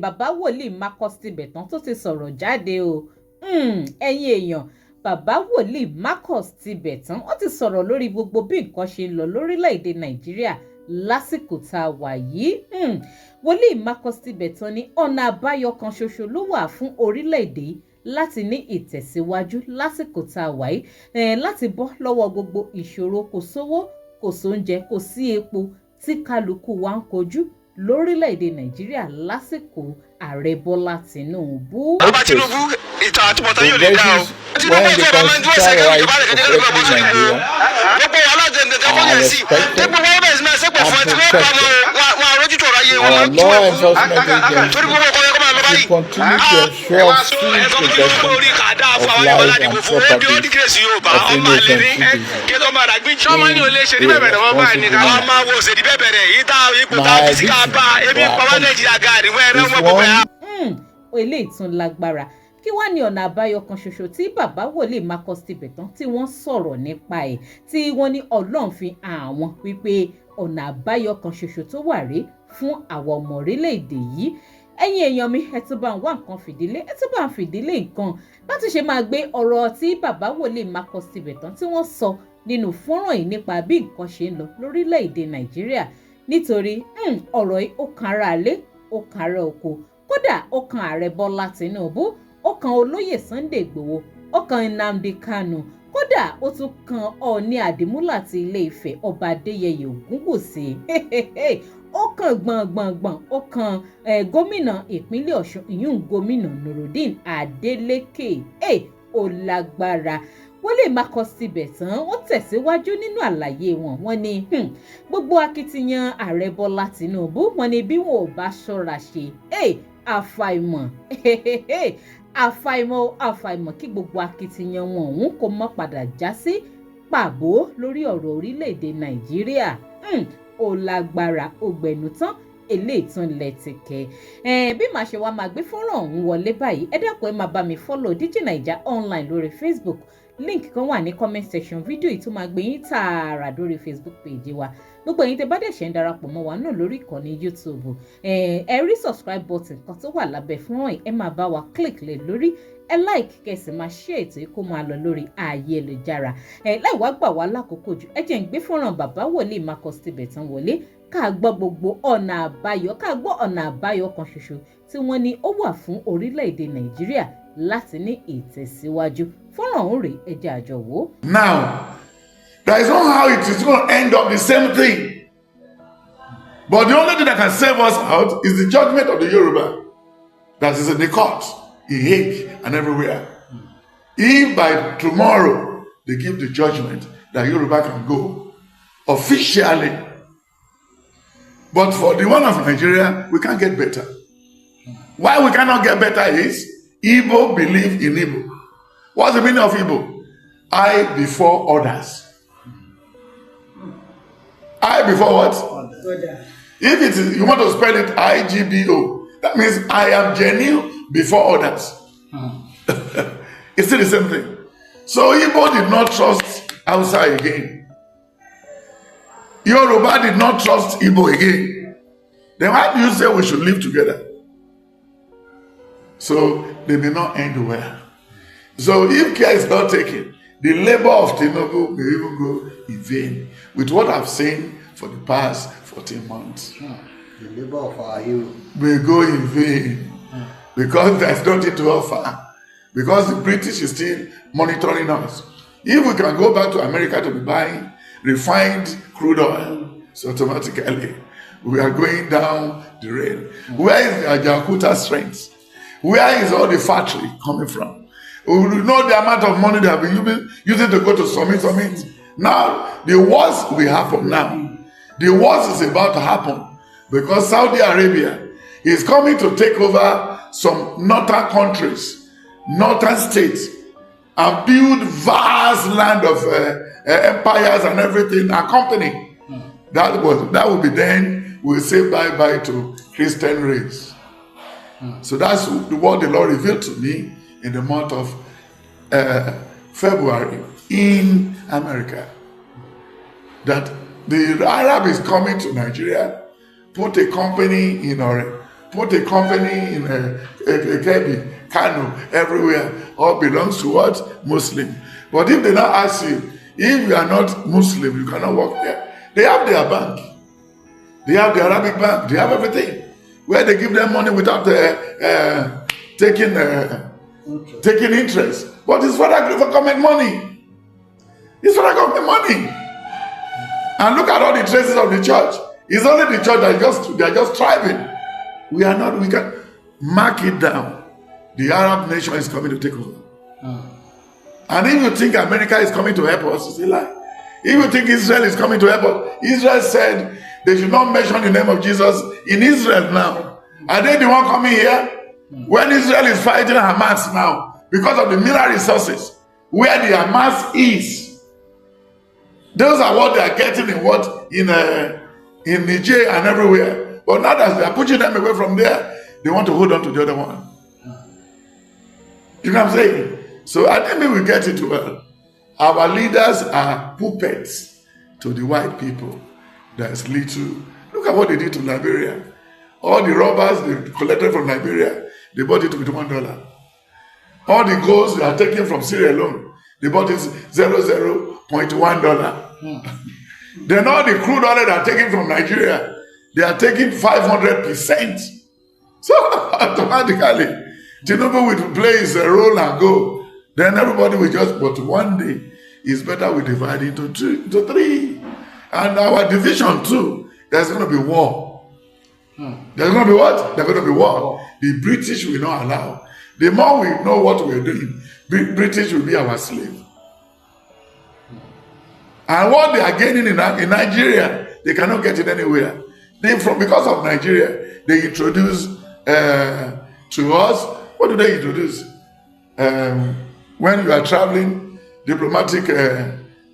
Bàbá wòlíì Marcus Tibetan tó ti sọ̀rọ̀ jáde o. Ẹ̀yin èèyàn, bàbá wòlíì Marcus Tibetan ó ti sọ̀rọ̀ lórí gbogbo bí nǹkan ṣe ń lọ lórílẹ̀‐èdè Nàìjíríà lásìkò tá a wà yìí. Wòlíì Marcus Tibetan ní ọ̀nà àbáyọ kan ṣoṣo ló wà fún orílẹ̀‐èdè láti ní ìtẹ̀síwájú lásìkò tá a wà yìí, láti bọ́ lọ́wọ́ gbogbo ìṣòro kò sówó kò sóúnjẹ kò sí epo tí kálukú wa ń kojú lórílẹ̀‐èdè Nàìjíríà lásìkò ààrẹ Bọ́lá Tinubu. Bàbá Tinubu ìtàn àtúbọ̀tán yóò lè dá o. Tinubu fún ọmọ ẹni dúró ṣẹ́gi ọjọ́ bá lè kéde lórí ọmọ tó nìgbò. Gbogbo alájẹndẹ tó kọ́ yẹn sí. Gbogbo wọn bẹ̀rẹ̀ sí máa ṣépè fún ẹ tí wọ́n pa wọn àrójútó ọ̀rọ̀ ayé wọn máa tú ẹ̀ fún. Torí gbogbo ọkọ̀ yẹn kọ́ máa lọ báyìí. Ẹ wá sọ ẹ sọ fún mi lórí kàdá fún àwọn ìbọ̀lá dìbò fún ó bí ó ní kírèsì yóò bá ọmọ àlè ní kí ló máa dàgbé. Sọ́mọ́ ní olè ṣe ní bẹ̀bẹ̀rẹ̀ wọ́n bá ní káwọn máa wo ṣèdí bẹ̀bẹ̀rẹ̀ yìí tá ipò tá a fi sí ká bá ebi pàmò Nàìjíríà gàrí wẹ́rẹ́ wọn gbogbo ẹ̀. Eléyìí tún lágbára. Kí wá ní ọ̀nà àbáyọ kan ṣoṣo tí bàbá wòlíì Marcus Tibetan tí wọ́n sọ̀rọ̀ nípa ẹ̀ tí wọ́n ní Ọlọ́run fi hàn àwọn wípé ọ̀nà àbáyọ kan ṣoṣo tó wà rèé fún àwọn ọmọ orílẹ̀-èdè yìí. Ẹ̀yin èèyàn mi, ẹ tún bá ń wá nǹkan fìdílé, ẹ tún bá ń fìdílé nǹkan láti ṣe máa gbé ọ̀rọ̀ tí bàbá wòlíì Marcus Tibetan tí wọ́n sọ nínú fọ́nrán yìí nípa bí nǹkan ṣe ń lọ lórílẹ̀-èdè Nàìjíríà, nítorí ọ̀rọ̀ yìí ó kan ará ilé ó kan ará oko, kódà ó kan ààrẹ Bọ́lá Tinubu, ó kan olóyè Sunday Igboho, ó kan Nnamdi Kanu, kódà ó tún kan Ọọ̀ni Àdìmúlà ti Ilé Ifẹ̀ Ọba Adéyẹyè Ògúnwùsì. Ó kan gbọ̀ngbọ̀ngbọ̀n, ó kan gómìnà ìpínlẹ̀ Ọ̀ṣun ìyún gómìnà Nurudeen Adeleke. Ó lágbára. Wòlíì Marcus Tibetan ó tẹ̀síwájú nínú àlàyé wọn. Wọ́n ní gbogbo akitiyan ààrẹ Bọ́lá Tinubu, wọ́n ní bí wọn ò bá ṣọ́ra ṣe àfàìmọ̀ kí gbogbo akitiyan wọn òun kó má padà já sí pàbó lórí ọ̀rọ̀ orílẹ̀-èdè Nàìjíríà. Ó lágbára, ó gbẹ̀nú tán, eléyìí tún lẹ́tìkẹ́. Bí màá ṣe wá máa gbé fọ́nrán ọ̀hún wọlé báyìí, ẹ dákun ẹ máa bá mi follow DJ Naija online lórí Facebook. Link kan wà ní comment section fídíò yìí tó máa gbé yín tààrà lórí Facebook page wa. Gbogbo ẹ̀yin tẹ́ bá dẹ̀ ṣe ń darapọ̀ mọ́ wa náà lórí ìkànnì YouTube, ẹ rí subscribe button kan tó wà lábẹ́ fọ́nrán yìí, ẹ máa bá wa click lé lórí, ẹ like kẹsì máa share ètò yìí kó máa lọ lórí ayélujára. Láì wá gbà wá lákòókò jù, ẹ jẹ́ ń gbé fọ́nrán bàbá wòlíì Marcus Tibetan wọlé ká gbọ́ gbogbo ọ̀nà àbáyọ, ká gbọ́ ọ̀nà àbáyọ kan ṣoṣo tí wọ́n ní ó wà fún orílẹ̀-èdè Nàìjíríà láti ní ìtẹ̀síwájú. Fọ́nrán ọ̀hún rèé, ẹ jẹ́ àjọ wò. Now, there is no how it is going to end up the same thing. But the only thing that can save us out is the judgment of the Yoruba that is in the court, in Hague and everywhere. If by tomorrow they give the judgment that Yoruba can go officially, but for the one of Nigeria, we can't get better. Why we cannot get better is Igbo believe in Igbo. What's the meaning of Igbo? I before others. I before what? If it is, you want to spell it IGBO, that means I am genuine before others. It's still the same thing. So Igbo did not trust Hausa again. Yoruba did not trust Igbo again. Then why do you say we should live together? So they may not end well. So if care is not taken, the labor of Tinubu may even go in vain with what I've seen for the past 14 months. The labor of our hero may go in vain because there's nothing to offer. Because the British is still monitoring us. If we can go back to America to be buying refined crude oil, so automatically we are going down the rail. Where is the Ajaokuta strength? Where is all the factory coming from? We will know the amount of money they have been using to go to summit. Now, the worst will happen now. The worst is about to happen because Saudi Arabia is coming to take over some northern countries, northern states, and build vast land of empires and everything, accompanying. That will be then we'll say bye-bye to Christian race. So that's what the Lord revealed to me in the month of February in America. That the Arab is coming to Nigeria, put a company in put a company in Kebbi, Kanu, everywhere, all belongs to what? Muslim. But if they now ask you, if you are not Muslim, you cannot work there. They have their bank. They have the Arabic bank. They have everything. Where they give them money without taking interest. But it's for government money. It's for government money. And look at all the traces of the church. It's only the church that they are just thriving. We are not, we can mark it down. The Arab nation is coming to take over. And if you think America is coming to help us, it's a lie. If you think Israel is coming to help us, Israel said they should not mention the name of Jesus in Israel now. Are they the one coming here? When Israel is fighting Hamas now, because of the mineral resources, where the Hamas is, those are what they are getting in Niger and everywhere. But now that they are pushing them away from there, they want to hold on to the other one. You know what I'm saying? So I think we get it well. Our leaders are puppets to the white people. There's little. Look at what they did to Liberia. All the robbers they collected from Liberia, they bought it with $1. All the golds they are taking from Syria alone, they bought it $0.1. Then all the crude oil they are taking from Nigeria, they are taking 500%. So automatically, Tinubu will play his role and go. Then everybody will just, but one day, it's better we divide into three. And our division too, there's going to be war. There's going to be what? There's going to be war. The British will not allow. The more we know what we're doing, British will be our slave. And what they are gaining in Nigeria, they cannot get it anywhere. Because of Nigeria, they introduce to us, what do they introduce? When you are traveling, diplomatic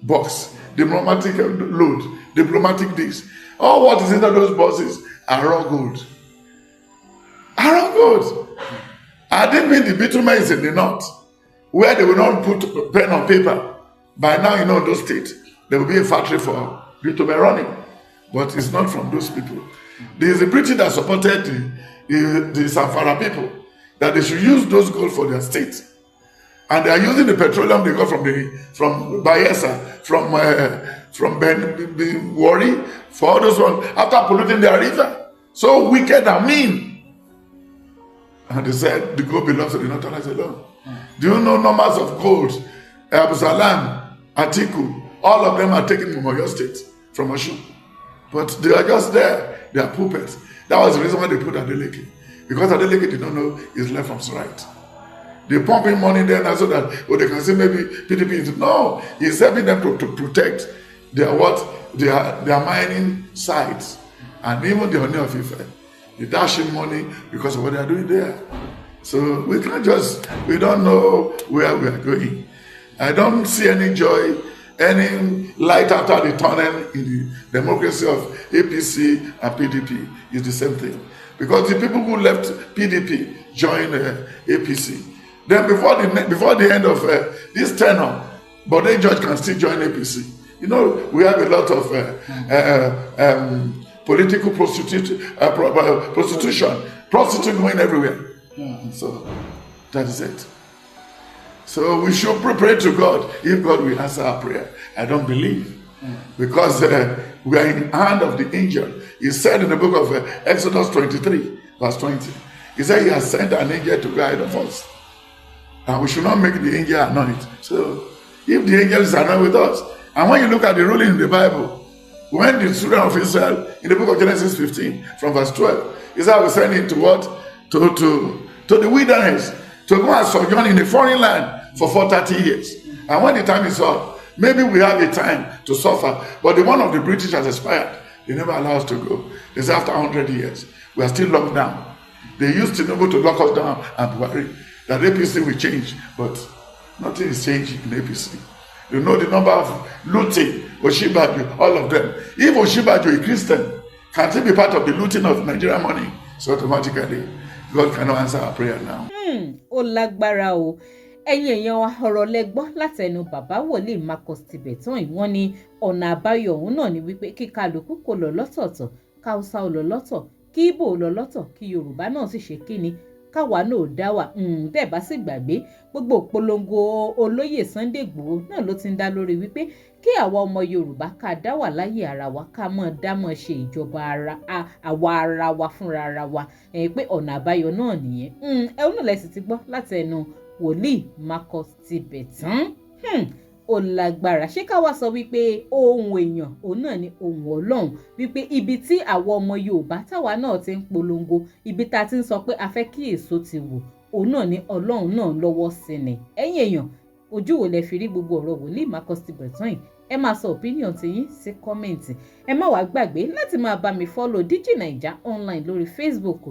box, diplomatic load, diplomatic this. All what is in those boxes are raw gold. Are raw gold. I didn't mean the bitumen is in the north, where they will not put pen on paper. By now, you know those states, there will be a factory for bitumen running. But it's not from those people. There is a British that supported the Zamfara people, that they should use those gold for their state. And they are using the petroleum they got from Bayelsa, from Warri, for all those ones, after polluting their river. So wicked and mean. And they said, the gold belongs to the Northerners alone. Do you know numbers of gold? Abu Salam, Atiku, all of them are taken from Oyo State, from Osun. But they are just there. They are puppets. That was the reason why they put Adeleke. Because Adeleke did not know his left from his right. They pump in money there now so that they can say maybe PDP is. No, he's helping them to protect their mining sites. And even the Ooni Of Ife, they dashing money because of what they are doing there. So we don't know where we are going. I don't see any joy, any light after the tunnel in the democracy of APC and PDP. Is the same thing. Because the people who left PDP joined APC. Then before the end of this tenure, but the judge can still join APC. You know, we have a lot of political prostitution, prostitute going everywhere. So that is it. So we should pray to God. If God will answer our prayer, I don't believe. Because we are in the hand of the angel. He said in the book of Exodus 23, verse 20, he said he has sent an angel to guide us. And we should not make the angel anoint. So if the angel is anointed with us, and when you look at the ruling in the Bible, when the children of Israel, in the book of Genesis 15, from verse 12, he said, I will send him to what? To the wilderness, to go and sojourn in a foreign land for 30 years. And when the time is up, maybe we have a time to suffer, but the one of the British has expired. They never allow us to go. They say after 100 years, we are still locked down. They used Tinubu to lock us down and worry that APC will change, but nothing is changing in APC. You know the number of looting, Oshibaju, all of them. If Oshibaju is Christian, can he be part of the looting of Nigerian money? So automatically, God cannot answer our prayer now. Ó lágbára o. Ẹ̀yin èèyàn wa ọ̀rọ̀ lẹ gbọ́ látẹnu bàbá wòlíì Marcus Tibetan wọ́n ní ọ̀nà àbáyọ òun náà ni wípé kí kálukú kó lọ lọ́tọ̀ọ̀tọ̀, káúsá ó lọ lọ́tọ̀, kí kí Ìgbò lọ lọ́tọ̀ kí Yorùbá náà sì ṣe kíni káwa náà dá wà tẹ́ bá sì gbàgbé gbogbo ìpolongo olóyè Sunday Igboho náà ló ti ń dá lórí wípé kí àwa ọmọ Yorùbá ká dá wà láyé ara wa ká mọ̀ dámọ̀ ṣe ìjọba àwa ara wa fúnra ara wa pé ọ̀nà àbáyọ náà nìyẹn ẹ̀hún náà lẹ́sìn ti gbọ́ láti ẹnu wòlíì Marcus Tibetan ó lágbára ṣé ká wá sọ wípé ohun èèyàn òun náà ni ohun Ọlọ́run wípé ibi tí àwọn ọmọ Yorùbá táwa náà ti ń polongo ibi tá a ti ń sọ pé a fẹ́ kí èso ti wù òun náà ni Ọlọ́run náà lọ́wọ́ sí ni ẹ̀yin èèyàn ojú wo lẹ fi rí gbogbo ọ̀rọ̀ wòlíì Marcus Tibetan yìí ẹ máa sọ opinion ti yín sí kọ́mẹ̀ntì ẹ má wàá gbàgbé láti máa bá mi follow Digi Naija online lórí Facebook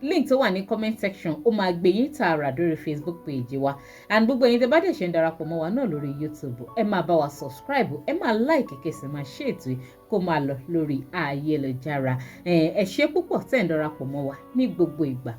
link tó wà ní comment section ó máa gbé yín tààrà lórí Facebook page wa and gbogbo ẹ̀yin tẹ́ bá dẹ̀ ṣe ń darapọ̀ mọ́ wa náà lórí YouTube ẹ máa bá wa subscribe ẹ máa like kẹsì máa share ètò yìí kó máa lọ lórí ayélujára ẹ ṣé púpọ̀ tẹ́ ń darapọ̀ mọ́ wa ní gbogbo ìgbà